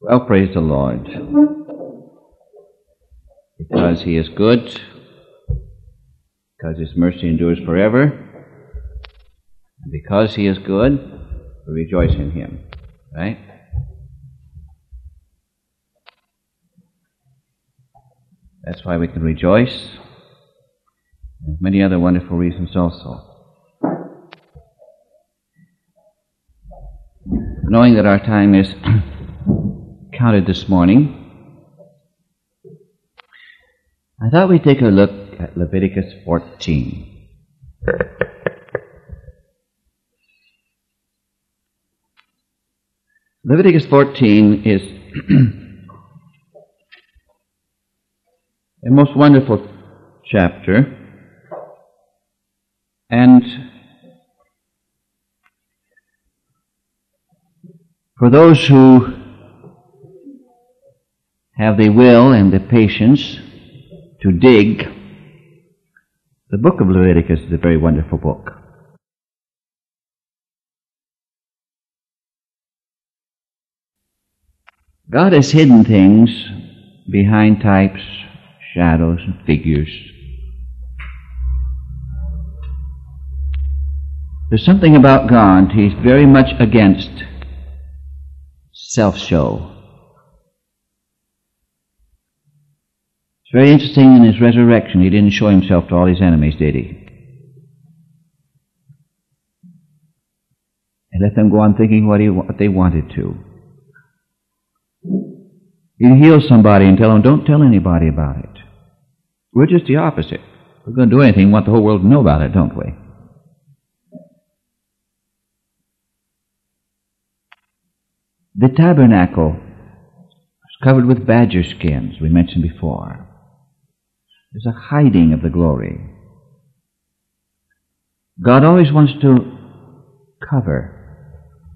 Well, praise the Lord. Because He is good, because His mercy endures forever, and because He is good, we rejoice in Him. Right? That's why we can rejoice. There's many other wonderful reasons also. Knowing that our time is counted this morning, I thought we'd take a look at Leviticus 14. Leviticus 14 is a most wonderful chapter, and for those who have the will and the patience to dig, the book of Leviticus is a very wonderful book. God has hidden things behind types, shadows, and figures. There's something about God, He's very much against self-show. It's very interesting in His resurrection, He didn't show Himself to all His enemies, did He? He let them go on thinking what they wanted to. You heal somebody and tell them, don't tell anybody about it. We're just the opposite. We're going to do anything, we want the whole world to know about it, don't we? The tabernacle was covered with badger skins, we mentioned before. There's a hiding of the glory. God always wants to cover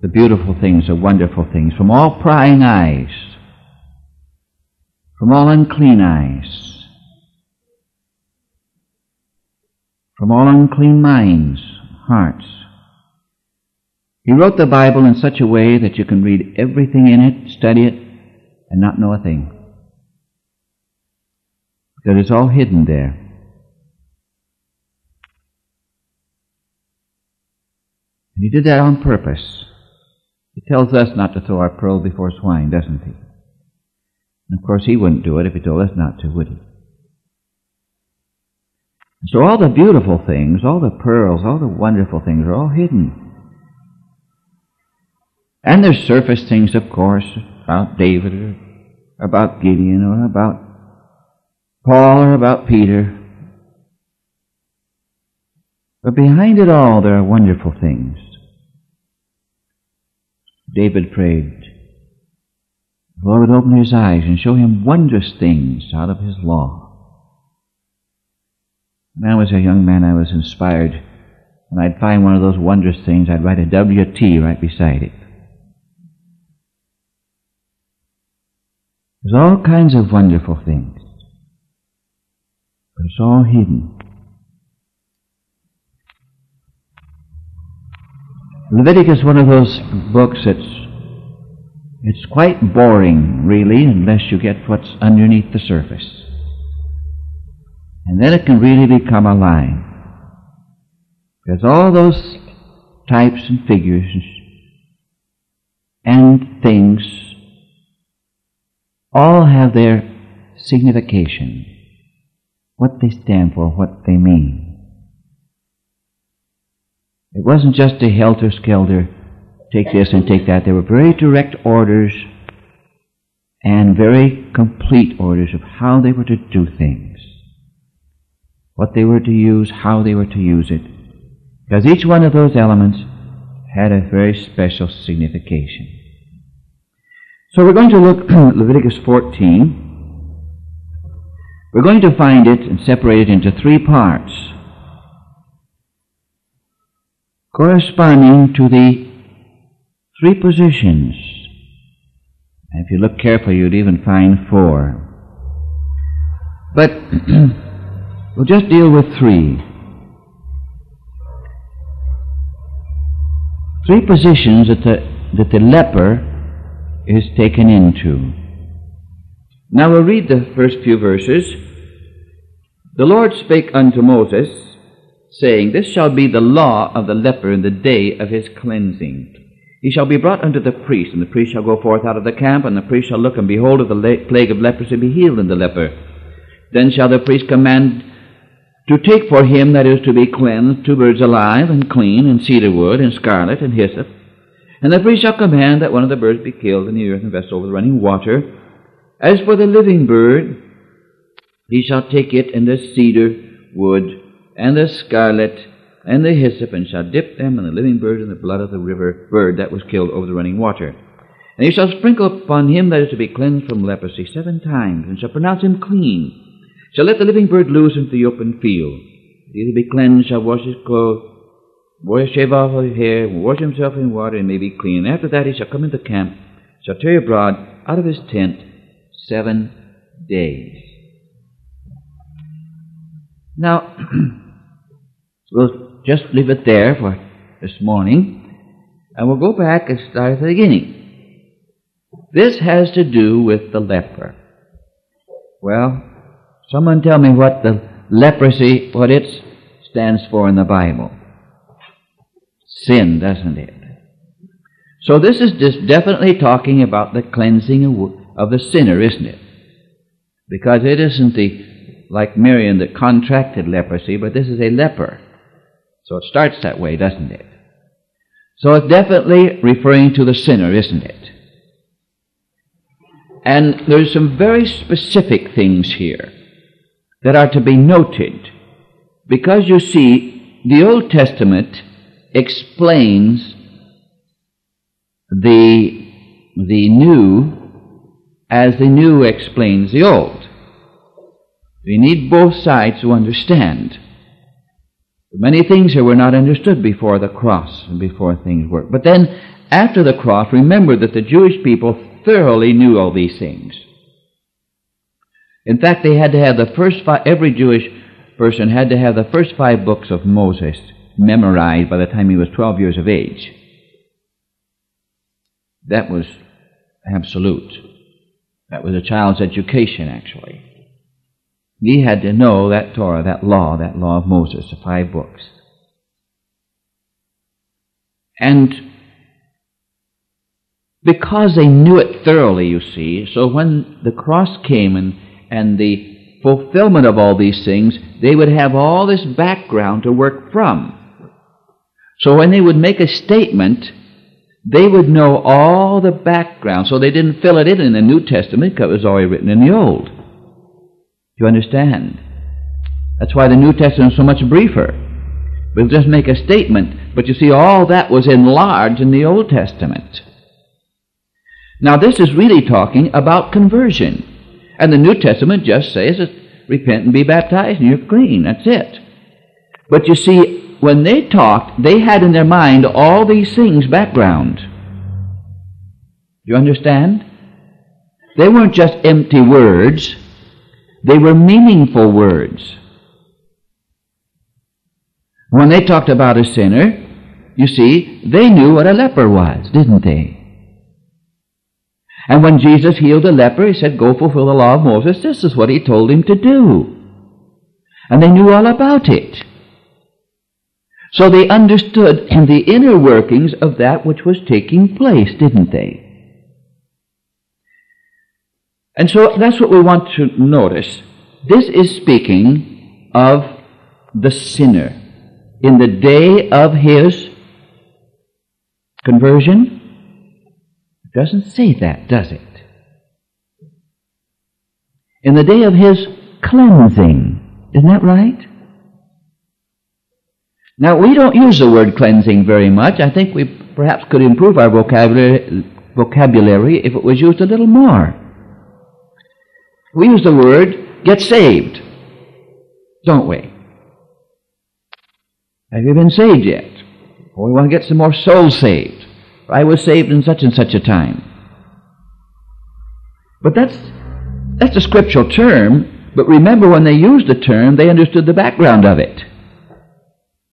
the beautiful things, the wonderful things, from all prying eyes, from all unclean eyes, from all unclean minds, hearts. He wrote the Bible in such a way that you can read everything in it, study it, and not know a thing. Because it's all hidden there. And He did that on purpose. He tells us not to throw our pearl before swine, doesn't He? And of course He wouldn't do it if He told us not to, would He? So all the beautiful things, all the pearls, all the wonderful things are all hidden. And there's surface things, of course, about David or about Gideon or about Paul or about Peter. But behind it all there are wonderful things. David prayed, the Lord would open his eyes and show him wondrous things out of His law. When I was a young man, I was inspired. When I'd find one of those wondrous things, I'd write a WT right beside it. There's all kinds of wonderful things, but it's all hidden. Leviticus is one of those books it's quite boring, really, unless you get what's underneath the surface. And then it can really become alive. Because all those types and figures and things all have their signification, what they stand for, what they mean. It wasn't just a helter-skelter, take this and take that. There were very direct orders and very complete orders of how they were to do things, what they were to use, how they were to use it, because each one of those elements had a very special signification. So we're going to look at Leviticus 14. We're going to find it and separate it into three parts, corresponding to the three positions. And if you look carefully, you'd even find four. But we'll just deal with three. Three positions that the leper is taken into. Now we'll read the first few verses. The Lord spake unto Moses, saying, This shall be the law of the leper in the day of his cleansing. He shall be brought unto the priest, and the priest shall go forth out of the camp, and the priest shall look, and behold, if the plague of leprosy be healed in the leper. Then shall the priest command to take for him that is to be cleansed 2 birds alive and clean, and cedar wood, and scarlet, and hyssop. And the priest shall command that one of the birds be killed in the earthen vessel with running water. As for the living bird, he shall take it in the cedar wood, and the scarlet, and the hyssop, and shall dip them and the living bird in the blood of the river bird that was killed over the running water. And he shall sprinkle upon him that is to be cleansed from leprosy 7 times, and shall pronounce him clean. Shall let the living bird loose into the open field. He that be cleansed shall wash his clothes, shave off his hair, wash himself in water, and may be clean. And after that he shall come into camp, shall tarry abroad out of his tent 7 days. Now, we'll just leave it there for this morning, and we'll go back and start at the beginning. This has to do with the leper. Well, someone tell me what the leprosy, what it stands for in the Bible. Sin, doesn't it? So this is just definitely talking about the cleansing of the sinner, isn't it? Because it isn't like Miriam that contracted leprosy, but this is a leper. So it starts that way, doesn't it? So it's definitely referring to the sinner, isn't it? And there's some very specific things here that are to be noted, because you see, the Old Testament explains the new as the new explains the old. We need both sides to understand. Many things here were not understood before the cross and before things were. But then, after the cross, remember that the Jewish people thoroughly knew all these things. In fact, they had to have the first 5, every Jewish person had to have the first 5 books of Moses memorized by the time he was 12 years of age. That was absolute. That was a child's education, actually. He had to know that Torah, that law of Moses, the 5 books. And because they knew it thoroughly, you see, so when the cross came and the fulfillment of all these things, they would have all this background to work from. So when they would make a statement, they would know all the background, so they didn't fill it in the New Testament because it was already written in the Old. Do you understand? That's why the New Testament is so much briefer. We'll just make a statement, but you see, all that was enlarged in the Old Testament. Now, this is really talking about conversion. And the New Testament just says, repent and be baptized, and you're clean. That's it. But you see, when they talked, they had in their mind all these things background. Do you understand? They weren't just empty words. They were meaningful words. When they talked about a sinner, you see, they knew what a leper was, didn't they? And when Jesus healed the leper, he said, go fulfill the law of Moses. This is what he told him to do. And they knew all about it. So they understood in the inner workings of that which was taking place, didn't they? And so that's what we want to notice. This is speaking of the sinner in the day of his conversion. It doesn't say that, does it? In the day of his cleansing. Isn't that right? Now, we don't use the word cleansing very much. I think we perhaps could improve our vocabulary if it was used a little more. We use the word get saved, don't we? Have you been saved yet? Or we want to get some more souls saved. I was saved in such and such a time. But that's a scriptural term, but remember when they used the term, they understood the background of it.